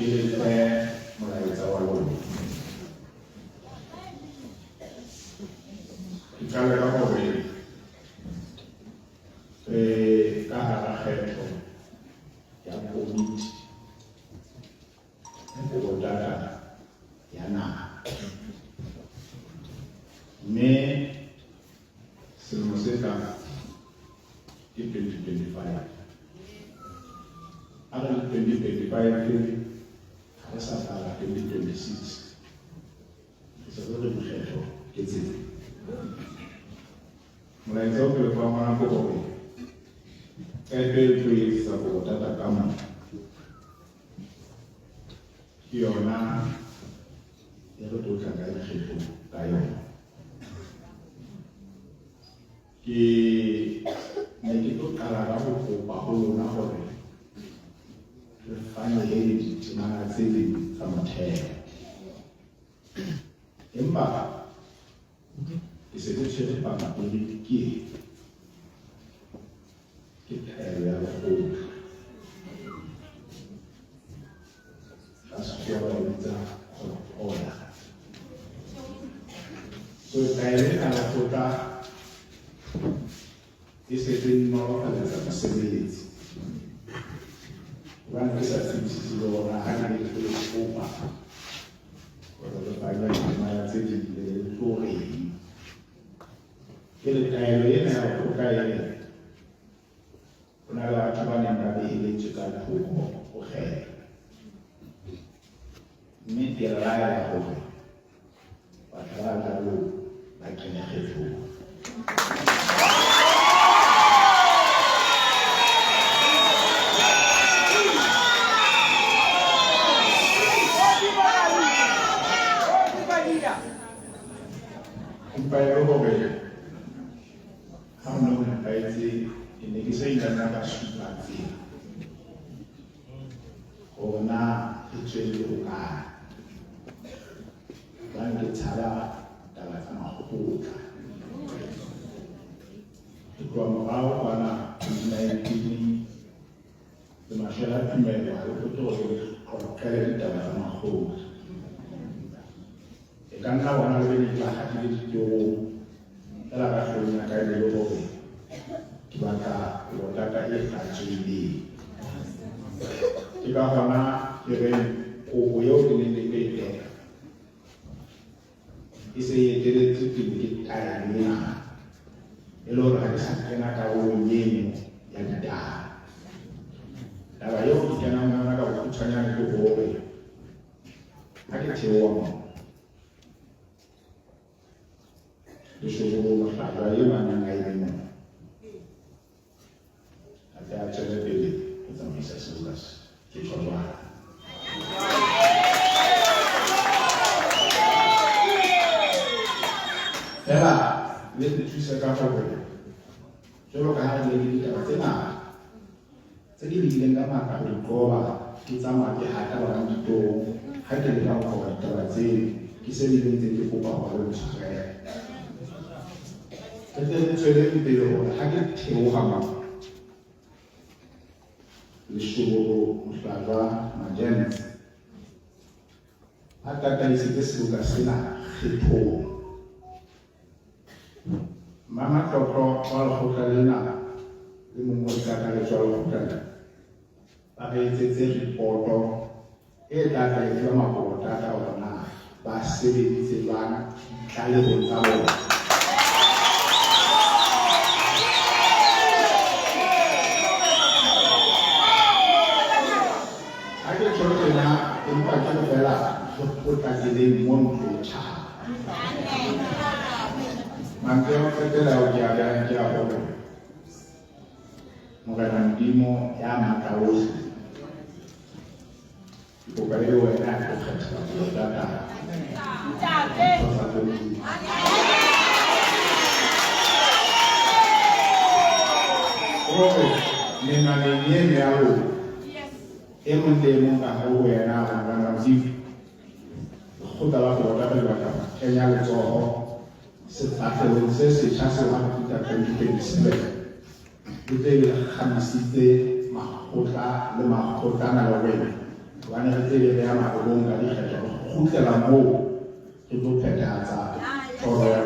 le fe molaetsa wa lona. Ke qala ka hore ka hara kgetho ya komiti go data ya naha, mme selemo se tlang ke 2025. A re 2025 ha re sa fara 2026 se re dikgetho ke tsena. Molaetsa o ke le fang ona ke hore e tlo etsa go data ka mona ke yona e re tlo tla ka dikgetho ka yona. Ke ne ke tlo qala ka go kopa ho lona hore re fane le ditemana tse ding tsa motheo, empa ke se ke tshwere pampiri ke taelo ya lekgotla ka sekgowa ba bitsa order. So taelo ena ya lekgotla e setse e nolofaletsa basebeletsi, hobane ke sa tsebisitse le hore ha ne ke tlo kopa hore re fane ditemana tse ding le tlo reng. Ke le taelo ena ya lekgotla ena ho na le batho ba neng ba beheletse ka thoko ho kgetha, mme ke laela hore batho ba jalo ba kenya kgethong. Empa e le hore ha o ne o nepahetse ke ne ke sa ilana ka supa tsela hore na e tswelle ho kae, hobane ke tshaba taba tsa makgotla. Ke tloha morao kwana 2019 le mashela a tumelo ha le kgotse hore qoqele ditaba tsa makgotla. E ka nna bona le bene tla hatile ditorong fela ka hloohong ya ka e le hore ke batla data e hlatswileng. Ke ka hona ke reng kopo eo ke neng ke e teka e se e eteletse pele ke taelo ena, e le hore ha ke sa kena karolong eno ya ditaba. Taba eo ke kenang ho yona ka bokgutshwanyane ke hore ha ke theoha moo leshobolo hlajwa e manang a ele mona a tla a tswele pele ho tsamaisa seo ke tjho jwalo. Fela le re thusa ka hore jwalo ka ha re le ditaba tse ngata tse di bileng ka matla ho di qoba ke tsamaya ke hata bana ditorong ha ke leka ho qoba ditaba tseo ke se di ntse ke kopa hore re tshwarele. Ke tla tswele pele hore ha ke theoha moo leshobolo mohlajwa Majenzi a tataisitse seboka sena kgethong. Mama Tlotlo wa lekgotla lena le mongwe kakaretso wa lekgotla lena ba re etsetse ripoto e tla tla mabota ka hore na ba sebeditse jwang tlalehong tsa bona. Empa ke fela go tlatsile mo ntlo mantle o fetela o ke a ke a hore Morena Modimo ya matla ohle kopa le wena a tlo kgetha data nena le yene ya lona e mong le mong ka ho wena a bana Modimo go tla ba go ka ba ka kenya letsoho sefahlehong se setjha se wa puta 2027 le tse le kgamisitse makgotla le makgotlana le wena hobane re le ya ma go ka di kgetho go tlela mo ke go phethahatsa toro ya